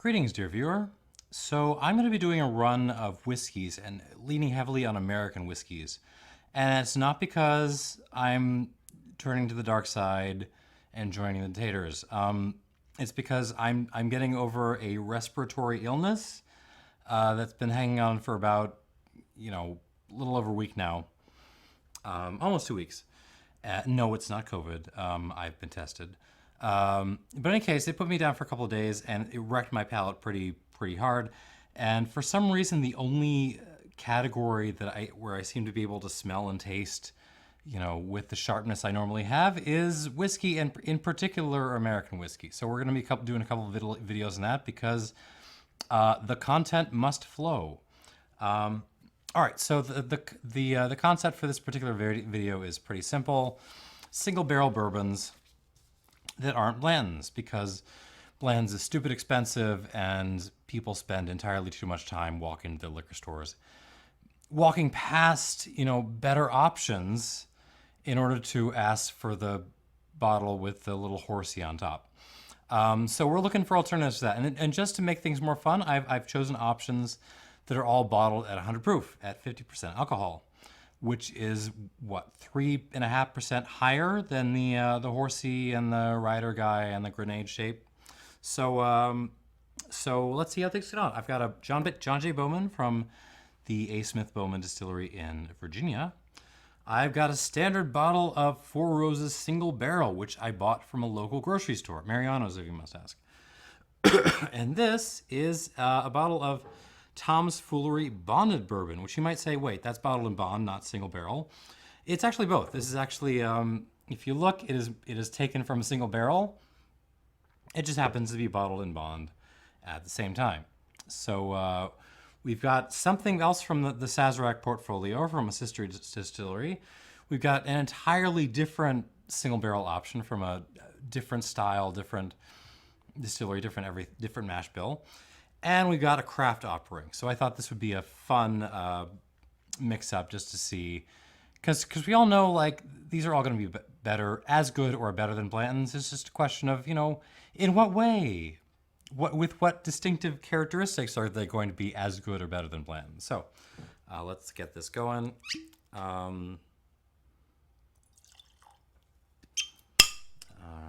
Greetings, dear viewer. So I'm going to be doing a run of whiskeys and leaning heavily on American whiskeys. And it's not because I'm turning to the dark side and joining the taters. It's because I'm getting over a respiratory illness that's been hanging on for about, a little over a week now. Almost 2 weeks. No, it's not COVID. I've been tested. But in any case, it put me down for a couple of days and it wrecked my palate pretty hard. And for some reason, the only category where I seem to be able to smell and taste, with the sharpness I normally have is whiskey, and in particular American whiskey. So we're going to be doing a couple of videos on that because the content must flow. All right, so the concept for this particular video is pretty simple: single barrel bourbons that aren't Blantons, because Blantons is stupid expensive and people spend entirely too much time walking to the liquor stores, walking past, better options in order to ask for the bottle with the little horsey on top. So we're looking for alternatives to that. And just to make things more fun, I've chosen options that are all bottled at 100 proof, at 50% alcohol, which is, 3.5% higher than the horsey and the rider guy and the grenade shape. So let's see how things get on. I've got a John J. Bowman from the Smith Bowman Distillery in Virginia. I've got a standard bottle of Four Roses single barrel, which I bought from a local grocery store, Mariano's, if you must ask. And this is a bottle of Tom's Foolery bonded bourbon, which you might say, wait, that's bottled in bond, not single barrel. It's actually both. This is actually, if you look, it is taken from a single barrel. It just happens to be bottled in bond at the same time. So we've got something else from the Sazerac portfolio from a sister distillery. We've got an entirely different single barrel option from a different style, different distillery, different mash bill. And we've got a craft offering. So I thought this would be a fun mix-up just to see, because we all know, these are all going to be better, as good or better than Blantons. It's just a question of, in what way? With what distinctive characteristics are they going to be as good or better than Blantons? So let's get this going. All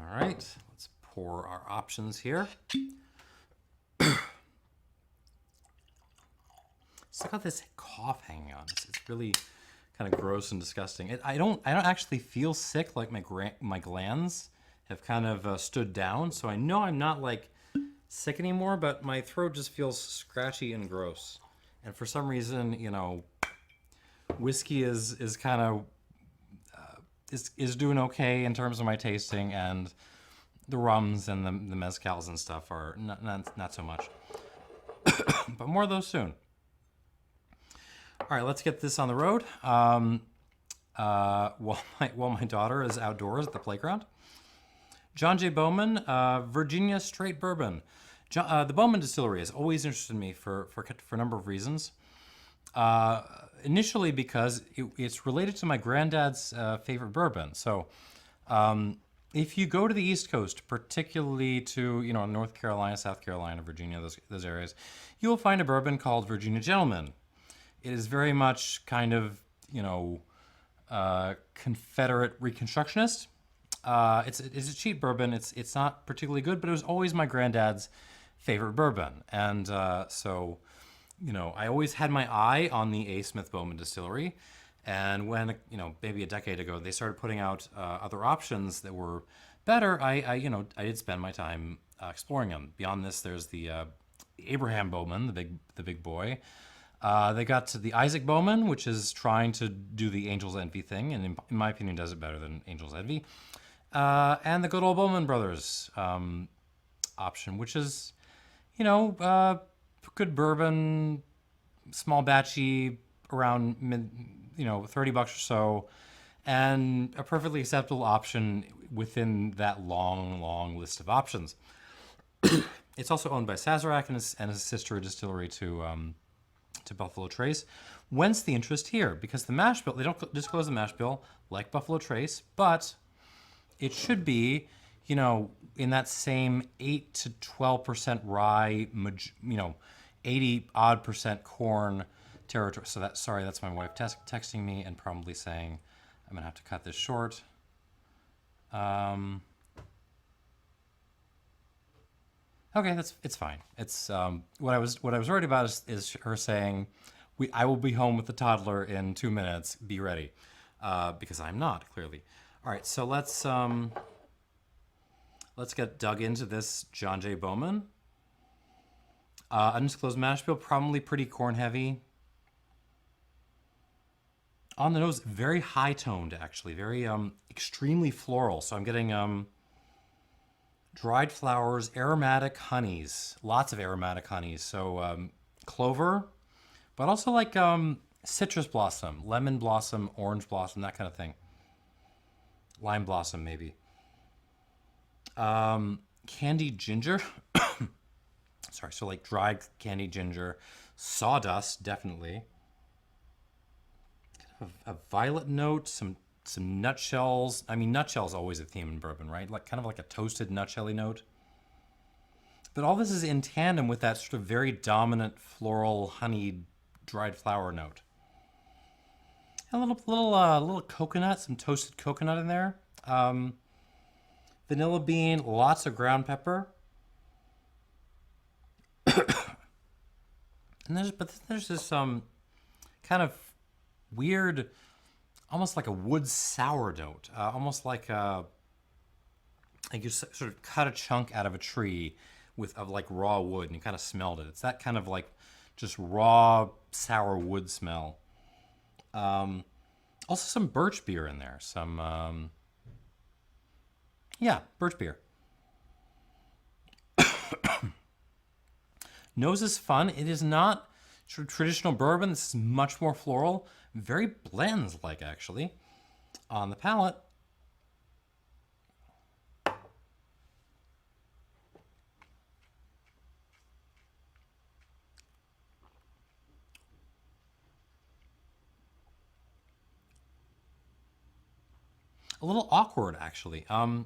right, let's pour our options here. Still got this cough hanging on. It's really kind of gross and disgusting. I don't actually feel sick. Like my glands have kind of stood down, so I know I'm not sick anymore. But my throat just feels scratchy and gross. And for some reason, whiskey is kind of is doing okay in terms of my tasting, and the rums and the mezcals and stuff are not so much. But more of those soon. All right, let's get this on the road. While my daughter is outdoors at the playground. John J. Bowman, Virginia Straight Bourbon. The Bowman Distillery has always interested me for a number of reasons. Initially because it's related to my granddad's favorite bourbon. So if you go to the East Coast, particularly to North Carolina, South Carolina, Virginia, those areas, you will find a bourbon called Virginia Gentleman. It is very much kind of, Confederate Reconstructionist. It's a cheap bourbon. It's not particularly good, but it was always my granddad's favorite bourbon. And so, I always had my eye on the Smith Bowman Distillery. And when, maybe a decade ago, they started putting out other options that were better, I did spend my time exploring them. Beyond this, there's the Abraham Bowman, the big boy. They got to the Isaac Bowman, which is trying to do the Angel's Envy thing, and in my opinion does it better than Angel's Envy. And the good old Bowman Brothers option, which is, good bourbon, small batchy, around $30 or so, and a perfectly acceptable option within that long list of options. It's also owned by Sazerac and his sister distillery to Buffalo Trace. Whence the interest here? Because the mash bill, they don't disclose the mash bill like Buffalo Trace, but it should be, in that same 8 to 12% rye, 80 odd percent corn territory. So that's my wife texting me and probably saying I'm gonna have to cut this short. Okay, it's fine. It's what I was worried about is her saying, I will be home with the toddler in 2 minutes. Be ready, because I'm not, clearly. All right, so let's get dug into this John J. Bowman. Undisclosed mash bill, probably pretty corn heavy. On the nose, very high toned, actually, very extremely floral. So I'm getting dried flowers, aromatic honeys, lots of aromatic honeys. So clover, but also like citrus blossom, lemon blossom, orange blossom, that kind of thing. Lime blossom, maybe. Candied ginger. Sorry, so like dried candied ginger. Sawdust, definitely. A violet note, some nutshells. I mean, nutshells always a theme in bourbon, right? Kind of like a toasted nutshelly note. But all this is in tandem with that sort of very dominant floral, honeyed, dried flower note. A little coconut, some toasted coconut in there. Vanilla bean, lots of ground pepper. And there's this kind of weird, almost like a wood sour note, almost like you sort of cut a chunk out of a tree of like raw wood, and you kind of smelled it. It's that kind of like just raw sour wood smell. Also some birch beer in there. Birch beer. Nose is fun. It is not sort of traditional bourbon. This is much more floral. Very Blanton's-like, actually. On the palate, a little awkward, actually. Kind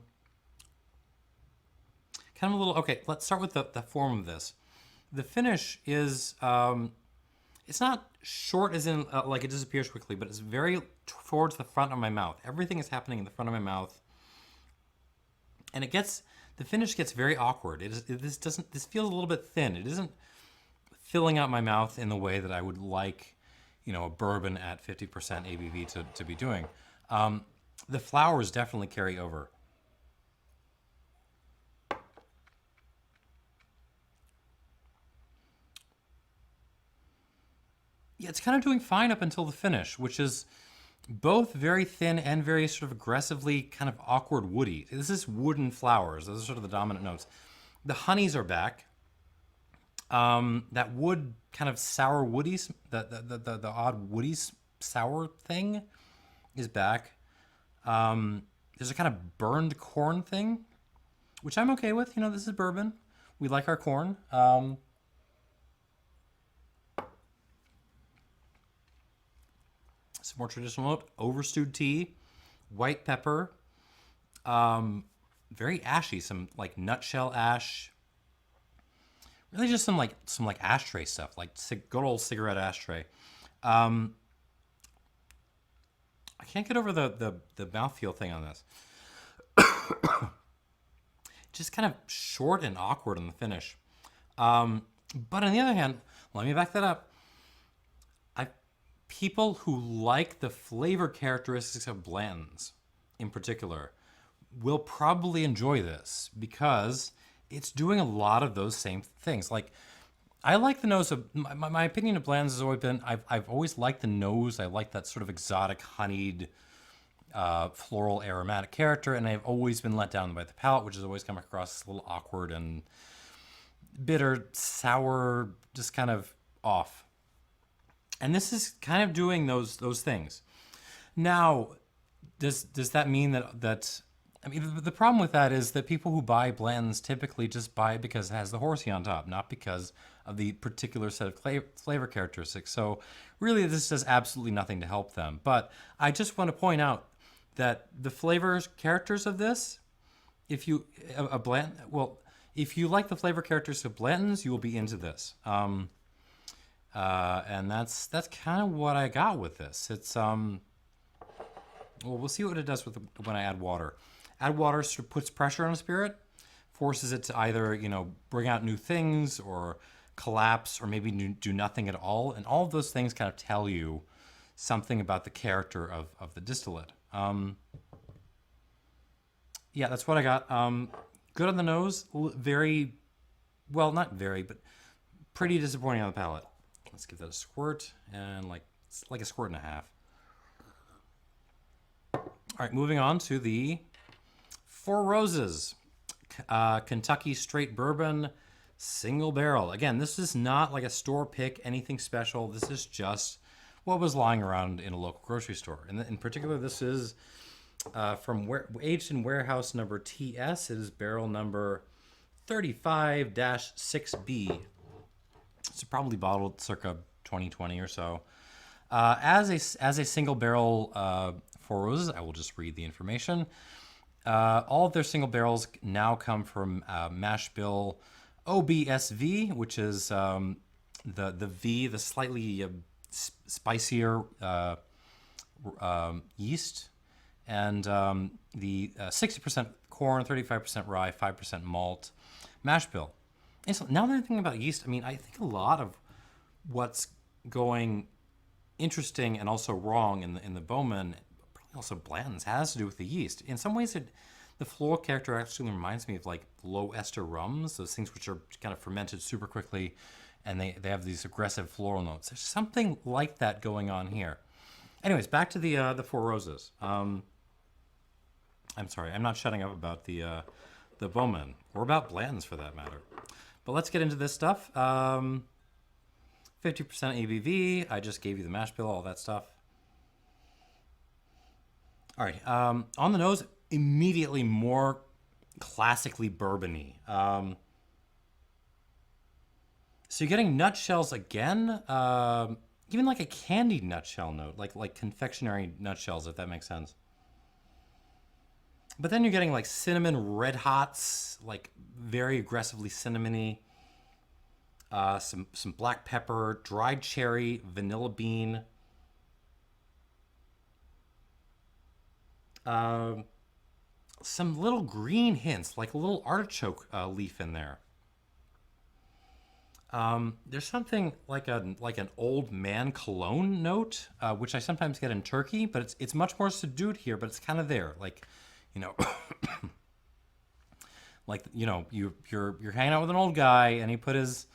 of a little... Okay, let's start with the form of this. The finish is... it's not short as in like it disappears quickly, but it's very towards the front of my mouth. Everything is happening in the front of my mouth. And the finish gets very awkward. This feels a little bit thin. It isn't filling out my mouth in the way that I would like, a bourbon at 50% ABV to be doing. The flowers definitely carry over. Yeah, it's kind of doing fine up until the finish, which is both very thin and very sort of aggressively kind of awkward woody. This is wood and flowers. Those are sort of the dominant notes. The honeys are back. That wood kind of sour woody, the odd woody sour thing is back. There's a kind of burned corn thing, which I'm okay with. This is bourbon. We like our corn. Some more traditional note, overstewed tea, white pepper, very ashy, some like nutshell ash, really just some ashtray stuff, like good old cigarette ashtray. I can't get over the mouthfeel thing on this. Just kind of short and awkward in the finish. But on the other hand, let me back that up. People who like the flavor characteristics of Blanton's in particular will probably enjoy this because it's doing a lot of those same things. Like, I like the nose of, my opinion of Blanton's has always been, I've always liked the nose. I like that sort of exotic, honeyed, floral, aromatic character, and I've always been let down by the palate, which has always come across as a little awkward and bitter, sour, just kind of off. And this is kind of doing those things. Now, does that mean that I mean, the problem with that is that people who buy Blanton's typically just buy it because it has the horsey on top, not because of the particular set of flavor characteristics. So really, this does absolutely nothing to help them. But I just want to point out that the flavors characters of this if you a Blanton, well, if you like the flavor characteristics of Blantons, you will be into this. And that's kind of what I got with this. It's well, we'll see what it does with when I add water. Add water sort of puts pressure on a spirit, forces it to either bring out new things or collapse or maybe do nothing at all. And all of those things kind of tell you something about the character of the distillate. Yeah, that's what I got. Good on the nose, very, well, not very, but pretty disappointing on the palate. Let's give that a squirt, and it's like a squirt and a half. All right, moving on to the Four Roses Kentucky Straight Bourbon single barrel. Again, this is not like a store pick, anything special. This is just what was lying around in a local grocery store. And in particular, this is aged in warehouse number TS. It is barrel number 35-6B. It's probably bottled circa 2020 or so. As a single barrel Four Roses, I will just read the information. All of their single barrels now come from mashbill OBSV, which is the slightly spicier yeast, and the 60% corn, 35% rye, 5% malt mashbill. And so now that I'm thinking about yeast, I mean, I think a lot of what's going interesting and also wrong in the Bowman, probably also Blanton's, has to do with the yeast. In some ways, the floral character actually reminds me of like low ester rums, those things which are kind of fermented super quickly, and they have these aggressive floral notes. There's something like that going on here. Anyways, back to the Four Roses. I'm sorry, I'm not shutting up about the Bowman, or about Blanton's for that matter. But let's get into this stuff. 50% ABV. I just gave you the mash bill, all that stuff. All right. On the nose, immediately more classically bourbon-y. So you're getting nutshells again. Even like a candied nutshell note, like confectionery nutshells, if that makes sense. But then you're getting like cinnamon red hots, like very aggressively cinnamony. Some black pepper, dried cherry, vanilla bean. Some little green hints, like a little artichoke leaf in there. There's something like an old man cologne note, which I sometimes get in turkey, but it's much more subdued here. But it's kind of there, you're hanging out with an old guy and he put his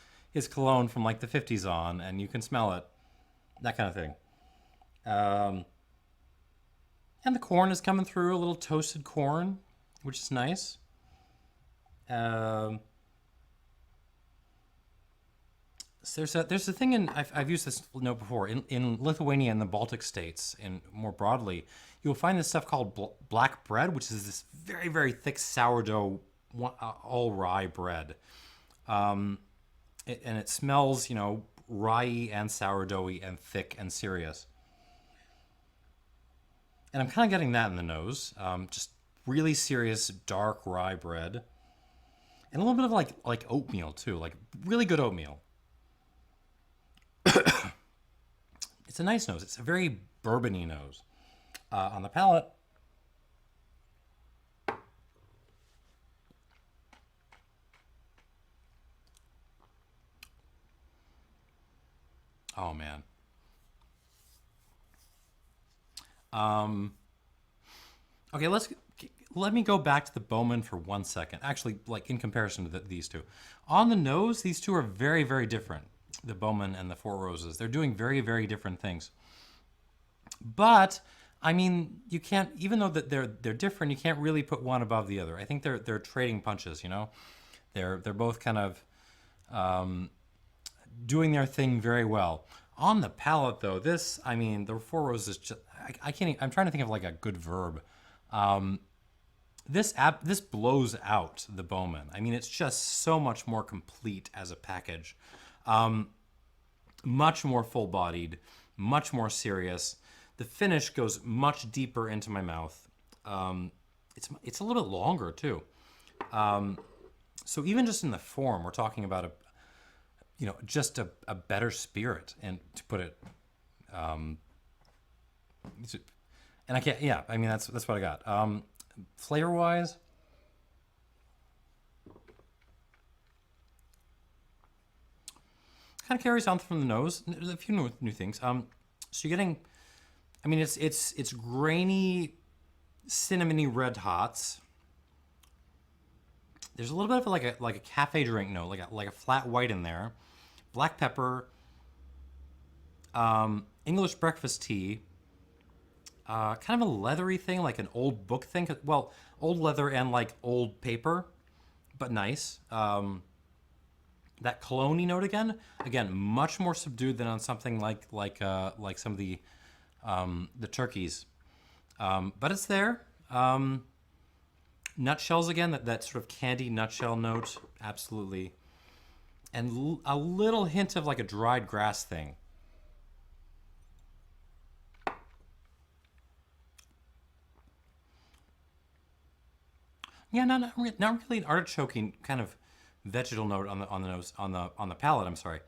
cologne from like the 50s on, and you can smell it, that kind of thing. And the corn is coming through, a little toasted corn, which is nice. So there's a thing I've used this note before in Lithuania and the Baltic states, and more broadly, you'll find this stuff called black bread, which is this very, very thick sourdough, all rye bread, and it smells, rye and sourdoughy and thick and serious. And I'm kind of getting that in the nose, just really serious dark rye bread, and a little bit of like oatmeal too, like really good oatmeal. It's a nice nose. It's a very bourbon-y nose. On the palate, oh man. Okay, let me go back to the Bowman for 1 second. Actually, like in comparison to these two. On the nose, these two are very, very different. The Bowman and the Four Roses. They're doing very, very different things. But I mean, you can't, even though that they're different, you can't really put one above the other. I think they're trading punches. They're both kind of doing their thing very well. On the palate, though, the Four Roses, I can't. I'm trying to think of like a good verb. This blows out the Bowman. I mean, it's just so much more complete as a package. Much more full-bodied, much more serious. The finish goes much deeper into my mouth. It's a little bit longer too. So even just in the form, we're talking about just a better spirit, and to put it, and I can't, yeah, I mean, that's what I got. Flavor wise, kind of carries on from the nose. A few new things. So you're getting, I mean, it's grainy, cinnamony red hots. There's a little bit of like a cafe drink note, like a flat white in there. Black pepper, English breakfast tea, kind of a leathery thing, like an old book thing. Well, old leather and like old paper, but nice. That cologne note again, much more subdued than on something like some of the turkeys, but it's there. Nutshells again, that sort of candy nutshell note, absolutely, and a little hint of like a dried grass thing. Yeah, not really an artichoke kind of vegetal note on the nose on the palate. I'm sorry,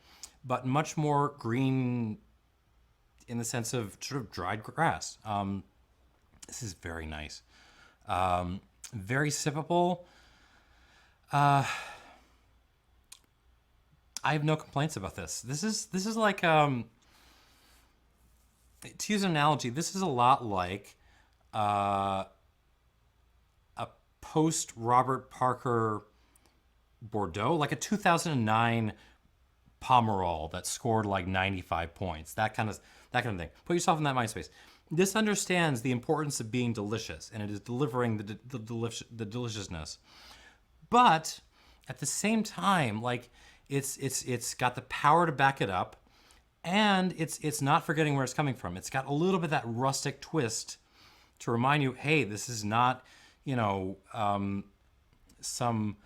but much more green in the sense of sort of dried grass. This is very nice, very sippable. I have no complaints about this. This is like to use an analogy. This is a lot like a post Robert Parker Bordeaux, like a 2009 Pomerol that scored like 95 points, that kind of thing. Put yourself in that mind space. This understands the importance of being delicious, and it is delivering the deliciousness. But at the same time, like it's got the power to back it up, and it's not forgetting where it's coming from. It's got a little bit of that rustic twist to remind you, hey, this is not some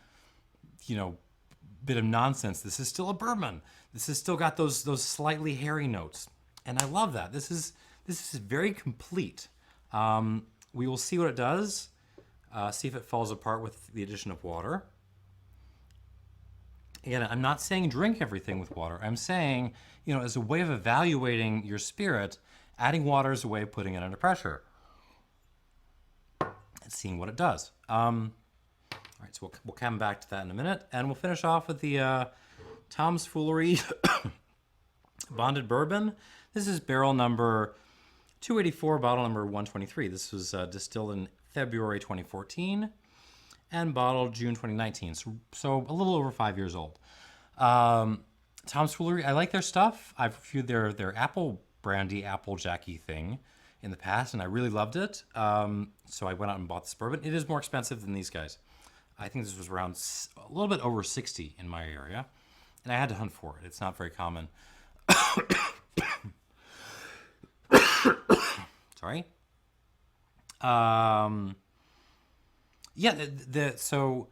bit of nonsense. This is still a bourbon. This has still got those slightly hairy notes, and I love that. This is very complete. We will see what it does. See if it falls apart with the addition of water. Again, I'm not saying drink everything with water. I'm saying, as a way of evaluating your spirit, adding water is a way of putting it under pressure and seeing what it does. All right, so we'll come back to that in a minute, and we'll finish off with the Tom's Foolery Bonded Bourbon. This is barrel number 284, bottle number 123. This was distilled in February 2014 and bottled June 2019, so a little over 5 years old. Tom's Foolery, I like their stuff. I've reviewed their apple brandy, apple jacky thing in the past, and I really loved it. So I went out and bought this bourbon. It is more expensive than these guys. I think this was around a little bit over 60 in my area, and I had to hunt for it. It's not very common. Sorry. Yeah, so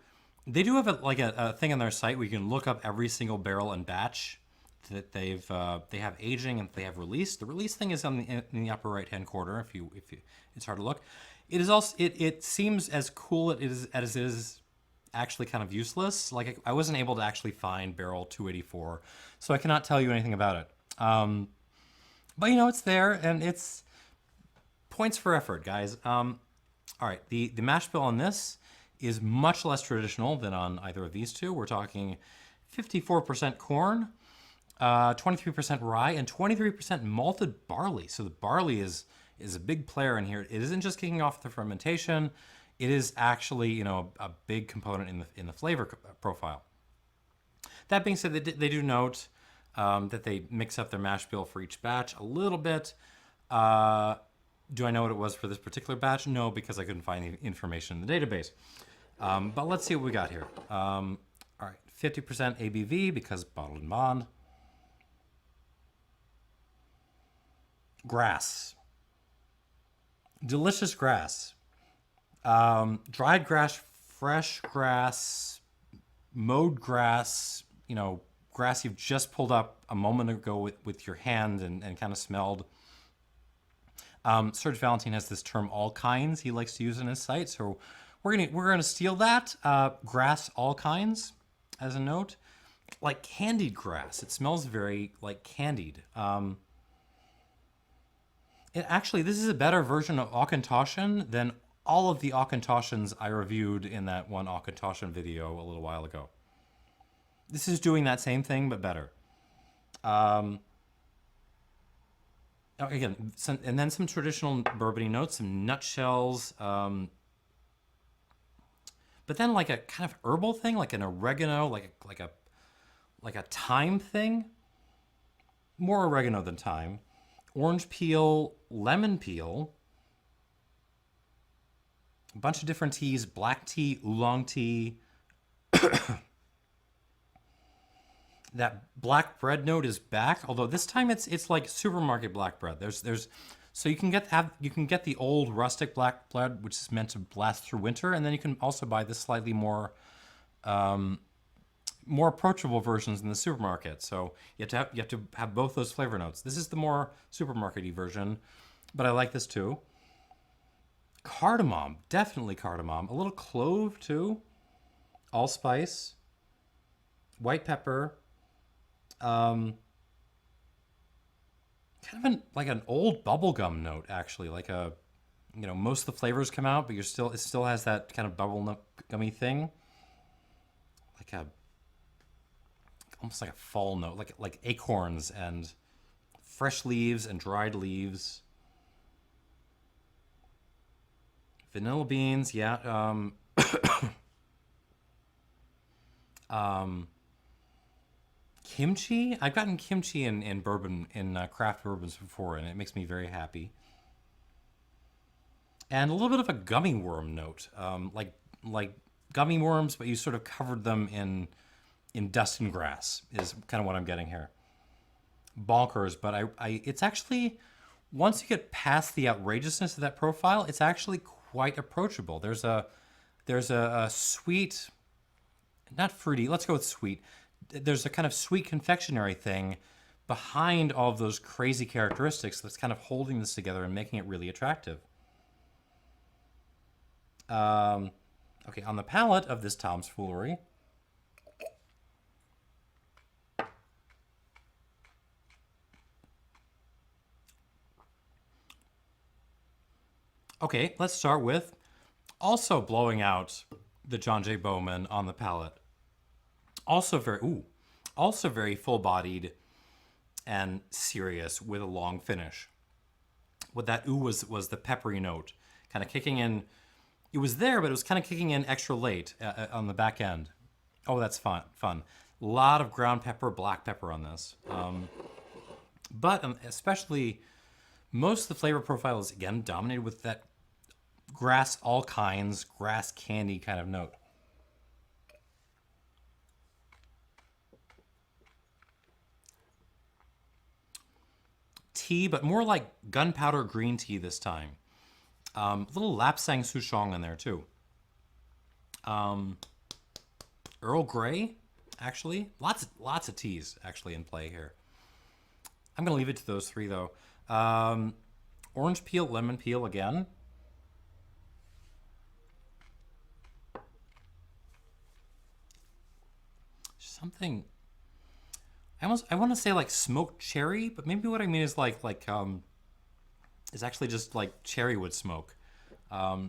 they do have a thing on their site where you can look up every single barrel and batch that they have aging and they have release. The release thing is in the upper right hand corner. If you it's hard to look. It is also it seems as cool as it is actually kind of useless. Like I wasn't able to actually find barrel 284, so I cannot tell you anything about it. But it's there, and it's points for effort, guys. All right, the mash bill on this is much less traditional than on either of these two. We're talking 54% corn, 23% rye, and 23% malted barley. So the barley is a big player in here. It isn't just kicking off the fermentation. It is actually, a big component in the flavor profile. That being said, they do note that they mix up their mash bill for each batch a little bit. Do I know what it was for this particular batch? No, because I couldn't find the information in the database. But let's see what we got here. All right, 50% ABV because bottled and bond. Grass. Delicious grass. Dried grass, fresh grass, mowed grass, grass you've just pulled up a moment ago with your hand and kind of smelled. Serge Valentin has this term, all kinds, he likes to use in his site. So we're gonna steal that. Grass, all kinds, as a note, like candied grass. It smells very like candied. This is a better version of Auchentoshan than all of the Auchentoshans I reviewed in that one Auchentoshan video a little while ago. This is doing that same thing, but better. Again, and then some traditional bourbony notes, some nutshells, but then like a kind of herbal thing, like an oregano, like a thyme thing. More oregano than thyme. Orange peel, lemon peel, a bunch of different teas, black tea, oolong tea. That black bread note is back, although this time it's like supermarket black bread. So you can get the old rustic black bread, which is meant to last through winter, and then you can also buy the slightly more approachable versions in the supermarket. So you have to have both those flavor notes. This is the more supermarket-y version, but I like this too. Cardamom, definitely cardamom. A little clove too. Allspice. White pepper. Kind of like an old bubblegum note, actually. Like most of the flavors come out, but it still has that kind of bubble gummy thing. Almost like a fall note, like acorns and fresh leaves and dried leaves. Vanilla beans, yeah. Kimchi? I've gotten kimchi in bourbon, in craft bourbons before, and it makes me very happy. And a little bit of a gummy worm note, like gummy worms, but you sort of covered them in dust and grass is kind of what I'm getting here. Bonkers, but it's actually, once you get past the outrageousness of that profile, it's actually quite approachable. There's a sweet, not fruity, let's go with sweet. There's a kind of sweet confectionery thing behind all of those crazy characteristics that's kind of holding this together and making it really attractive. Okay, on the palate of this Tom's Foolery, okay, let's start with also blowing out the John J. Bowman on the palate. Also very full-bodied and serious with a long finish. What that was the peppery note, kind of kicking in. It was there, but it was kind of kicking in extra late on the back end. Oh, that's fun. A lot of ground pepper, black pepper on this. But especially, most of the flavor profile is, again, dominated with that grass, all kinds, grass candy kind of note. Tea, but more like gunpowder green tea this time. A little Lapsang Souchong in there too. Earl Grey, actually. Lots of teas actually in play here. I'm gonna leave it to those three though. Orange peel, lemon peel again. Something. I want to say like smoked cherry, but maybe what I mean is is actually just like cherry wood smoke. No,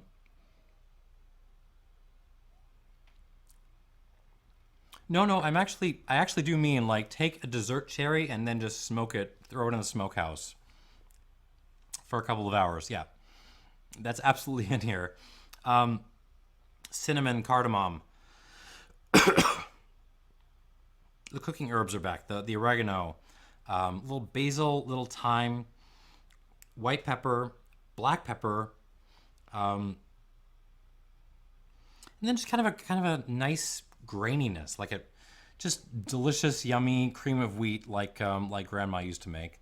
I actually do mean like take a dessert cherry and then just smoke it, throw it in the smokehouse for a couple of hours. Yeah, that's absolutely in here. Cinnamon, cardamom. The cooking herbs are back. The oregano, little basil, little thyme, white pepper, black pepper, and then just kind of a nice graininess, like a just delicious, yummy cream of wheat, like Grandma used to make.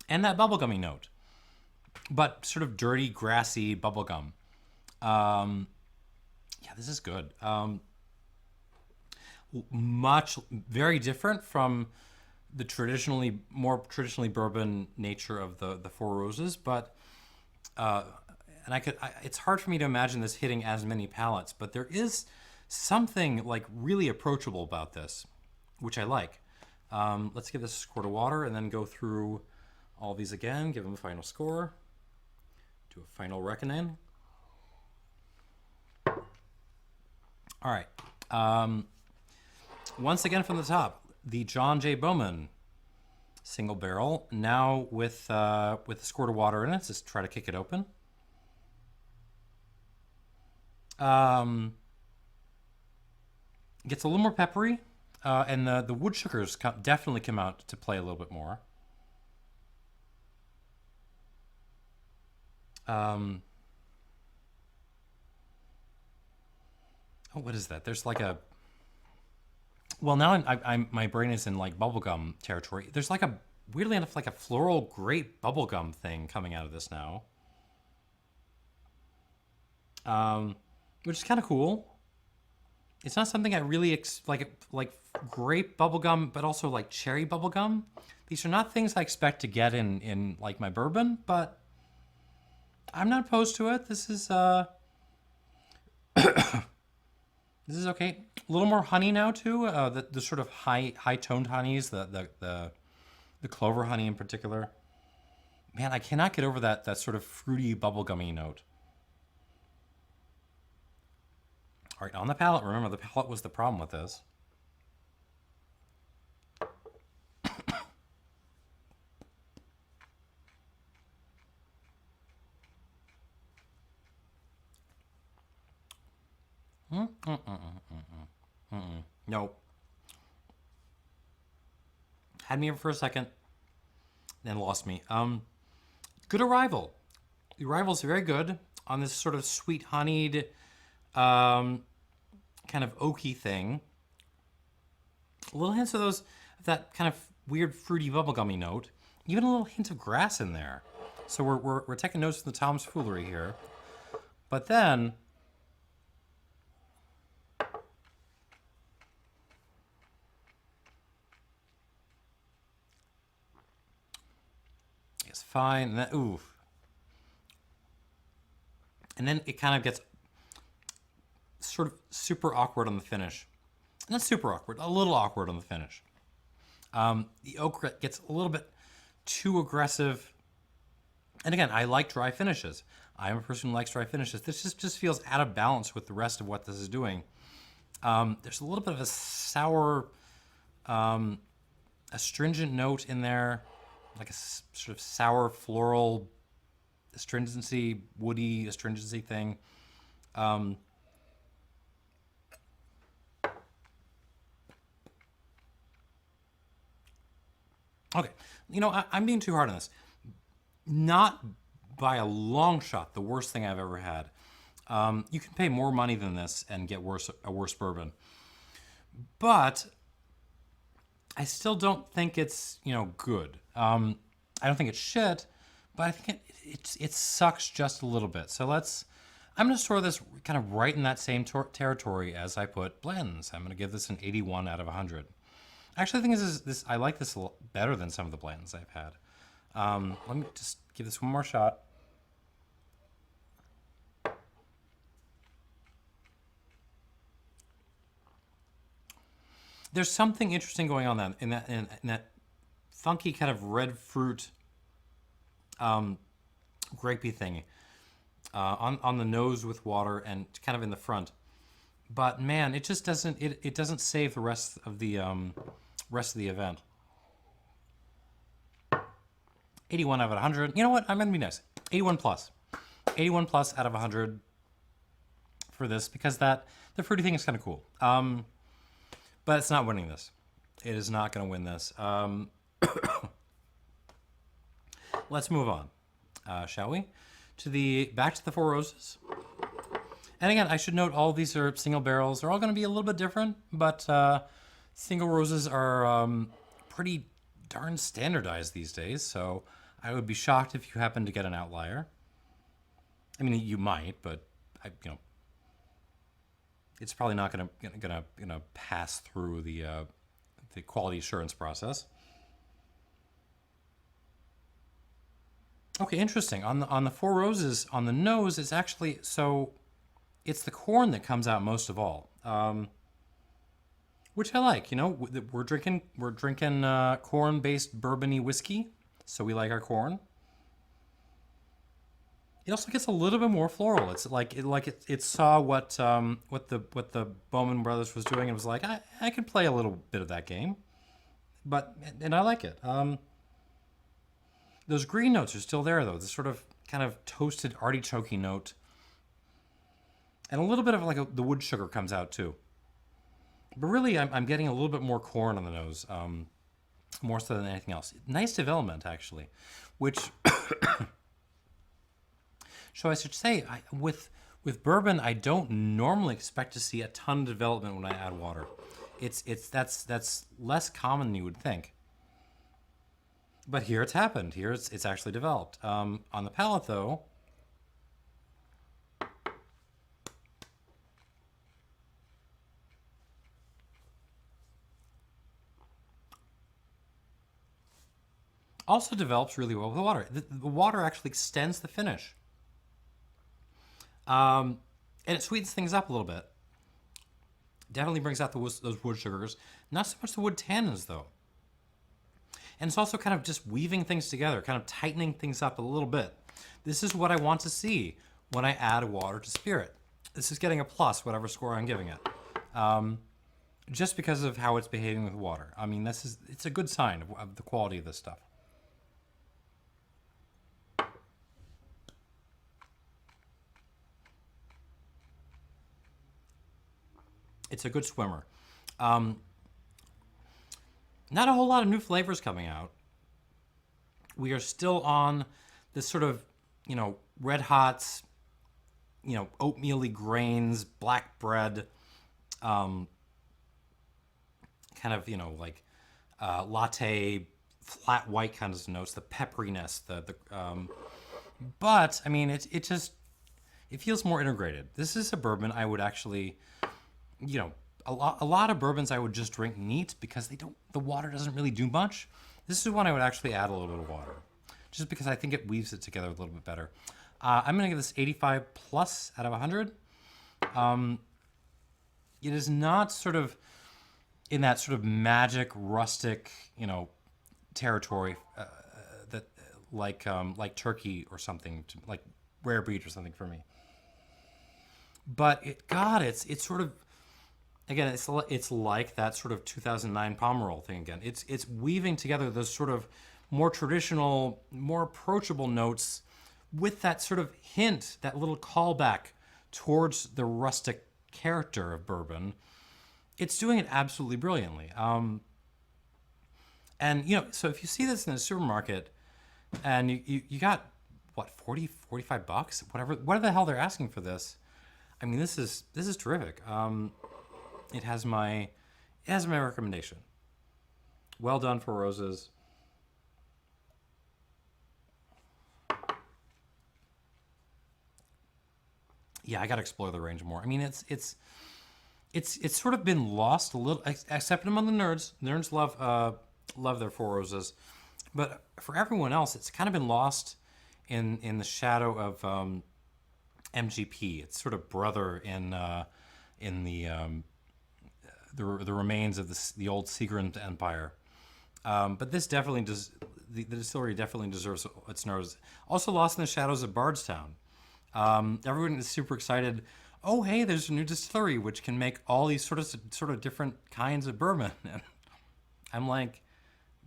And that bubblegummy note, but sort of dirty, grassy bubblegum. Yeah, this is good. Very different from the more traditionally bourbon nature of the Four Roses, but it's hard for me to imagine this hitting as many palates, but there is something like really approachable about this, which I like. Let's give this a quart of water and then go through all these again, give them a final score, do a final reckoning. All right. Once again from the top, the John J. Bowman single barrel, now with a squirt of water in it. Just try to kick it open. Gets a little more peppery, and the wood sugars definitely come out to play a little bit more. Oh, what is that? There's like a... Well, now my brain is in like bubblegum territory. There's like a, weirdly enough, like a floral grape bubblegum thing coming out of this now. Which is kind of cool. It's not something I really like grape bubblegum, but also like cherry bubblegum. These are not things I expect to get in like my bourbon, but I'm not opposed to it. This is this is okay. A little more honey now too. The sort of high toned honeys, the clover honey in particular. Man, I cannot get over that sort of fruity bubblegummy note. All right, on the palate. Remember, the palate was the problem with this. Nope. Had me for a second, then lost me. Good arrival. The arrival's very good on this sort of sweet honeyed, kind of oaky thing. A little hints of that kind of weird fruity bubblegummy note. Even a little hint of grass in there. So we're taking notes from the Tom's Foolery here. But then it's fine. And then, ooh. And then it kind of gets sort of super awkward on the finish. Not super awkward, a little awkward on the finish. The oak gets a little bit too aggressive. And again, I like dry finishes. I'm a person who likes dry finishes. This just feels out of balance with the rest of what this is doing. There's a little bit of a sour, astringent note in there, like a sort of sour floral astringency, woody astringency thing. Okay, I'm being too hard on this. Not by a long shot the worst thing I've ever had. You can pay more money than this and get a worse bourbon. But I still don't think it's, good. I don't think it's shit, but I think it sucks just a little bit. So I'm going to store this kind of right in that same territory as I put Blanton's. I'm going to give this an 81 out of 100. Actually, I think I like this a lot better than some of the Blantons I've had. Let me just give this one more shot. There's something interesting going on in that funky kind of red fruit, grapey thing on the nose with water and kind of in the front. But man, it just doesn't. It doesn't save the rest of the event. 81 out of 100. You know what? I'm going to be nice. 81 plus. 81 plus out of 100 for this because the fruity thing is kind of cool. But it's not winning this. It is not going to win this. Let's move on, shall we? Back to the Four Roses. And again, I should note all of these are single barrels. They're all going to be a little bit different, but single roses are pretty darn standardized these days. So I would be shocked if you happen to get an outlier. I mean, you might, but it's probably not gonna pass through the quality assurance process. Okay, interesting. On the Four Roses, on the nose, it's actually so it's the corn that comes out most of all, which I like. You know, we're drinking corn-based bourbony whiskey, so we like our corn. It also gets a little bit more floral. It's like it saw what the Bowman brothers was doing and was like, I could play a little bit of that game, but and I like it. Those green notes are still there though. This sort of kind of toasted artichoke note, and a little bit of the wood sugar comes out too. But really, I'm getting a little bit more corn on the nose, more so than anything else. Nice development actually, which so I should say with bourbon, I don't normally expect to see a ton of development when I add water. That's less common than you would think. But here it's happened. Here it's actually developed. On the palate though, also develops really well with the water. The water actually extends the finish, and it sweetens things up a little bit. Definitely brings out those wood sugars. Not so much the wood tannins though. And it's also kind of just weaving things together, kind of tightening things up a little bit. This is what I want to see when I add water to spirit. This is getting a plus, whatever score I'm giving it, just because of how it's behaving with water. I mean, it's a good sign of the quality of this stuff. It's a good swimmer. Not a whole lot of new flavors coming out. We are still on this sort of, red hots, oatmeal-y grains, black bread, kind of, latte, flat white kinds of notes, the pepperiness, but I mean, it feels more integrated. This is a bourbon I would actually, a lot of bourbons I would just drink neat because the water doesn't really do much. This is one I would actually add a little bit of water, just because I think it weaves it together a little bit better. I'm gonna give this 85 plus out of 100. It is not sort of in that sort of magic rustic, territory that like Turkey or something, like Rare Breed or something for me. But it's sort of, again, it's like that sort of 2009 Pomerol thing again. It's weaving together those sort of more traditional, more approachable notes with that sort of hint, that little callback towards the rustic character of bourbon. It's doing it absolutely brilliantly. And so if you see this in a supermarket, and you got what, 40, 45 bucks, whatever the hell they're asking for this. I mean, this is terrific. It has my recommendation. Well done for Roses. Yeah, I got to explore the range more. I mean, it's sort of been lost a little, except among the nerds. Nerds love their Four Roses, but for everyone else, it's kind of been lost in the shadow of MGP. It's sort of brother in the remains of the old Seagram Empire. But this definitely does. The distillery definitely deserves its nose. Also lost in the shadows of Bardstown. Everyone is super excited. Oh, hey, there's a new distillery which can make all these sort of different kinds of bourbon. And I'm like,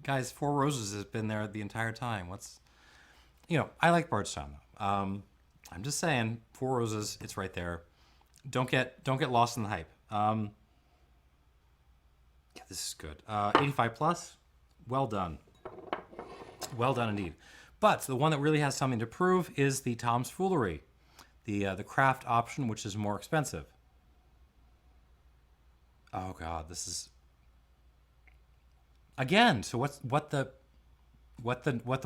guys, Four Roses has been there the entire time. I like Bardstown though. I'm just saying, Four Roses, it's right there. Don't get lost in the hype. Yeah, this is good. 85 plus, well done. Well done indeed. But the one that really has something to prove is the Tom's Foolery, the craft option, which is more expensive. Oh God, this is again. So what the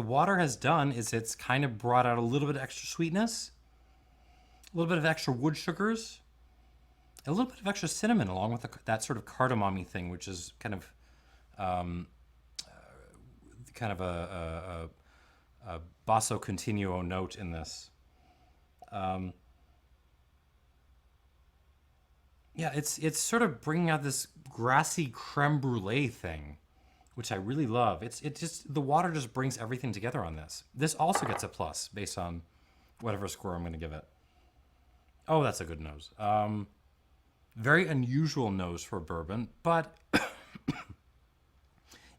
water has done is it's kind of brought out a little bit of extra sweetness, a little bit of extra wood sugars, a little bit of extra cinnamon, along with that sort of cardamom thing, which is kind of a basso continuo note in this. Yeah, it's sort of bringing out this grassy creme brulee thing, which I really love. It just the water just brings everything together on this. This also gets a plus based on whatever score I'm going to give it. Oh, that's a good nose. Very unusual nose for a bourbon, but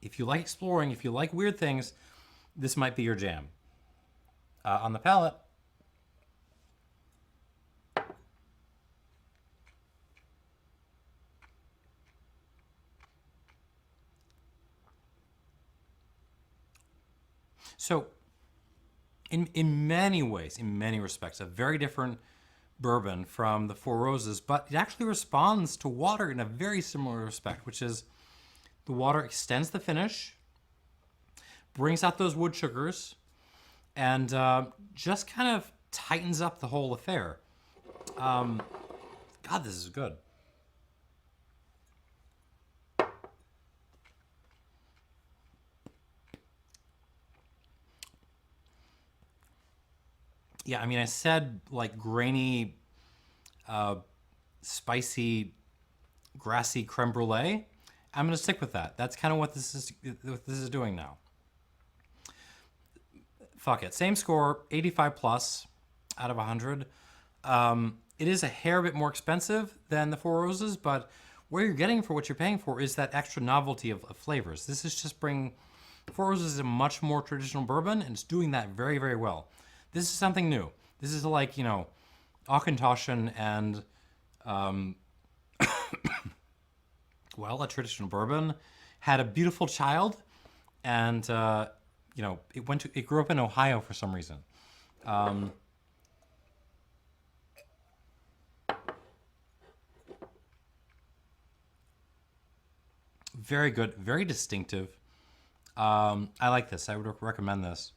if you like exploring, if you like weird things, this might be your jam. On the palate, so in many ways, in many respects, a very different bourbon from the Four Roses, but it actually responds to water in a very similar respect, which is the water extends the finish, brings out those wood sugars, and just kind of tightens up the whole affair. God, this is good. Yeah, I mean, I said like grainy, spicy, grassy creme brulee. I'm gonna stick with that. That's kind of what this is doing now. Fuck it. Same score, 85 plus out of 100. It is a hair bit more expensive than the Four Roses, but what you're getting for what you're paying for is that extra novelty of flavors. This is just bringing Four Roses is a much more traditional bourbon, and it's doing that very, very well. This is something new. This is like, you know, Auchentoshan and, well, a traditional bourbon had a beautiful child, and you know, it grew up in Ohio for some reason. Very good, very distinctive. I like this. I would recommend this.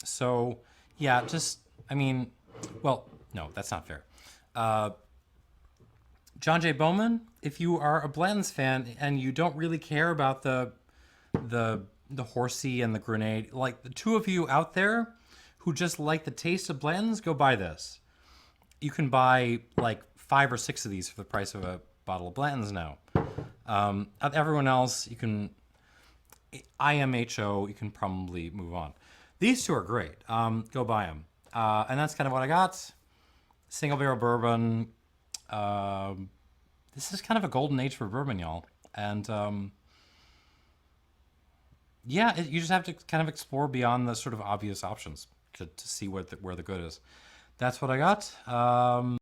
So, yeah, just, I mean, well, no, that's not fair. John J. Bowman, if you are a Blanton's fan and you don't really care about the horsey and the grenade, like the two of you out there who just like the taste of Blanton's, go buy this. You can buy like 5 or 6 of these for the price of a bottle of Blanton's now. Everyone else, you can, IMHO, you can probably move on. These two are great. Go buy them. And that's kind of what I got. Single barrel bourbon. This is kind of a golden age for bourbon, y'all. And yeah, you just have to kind of explore beyond the sort of obvious options to see where the good is. That's what I got.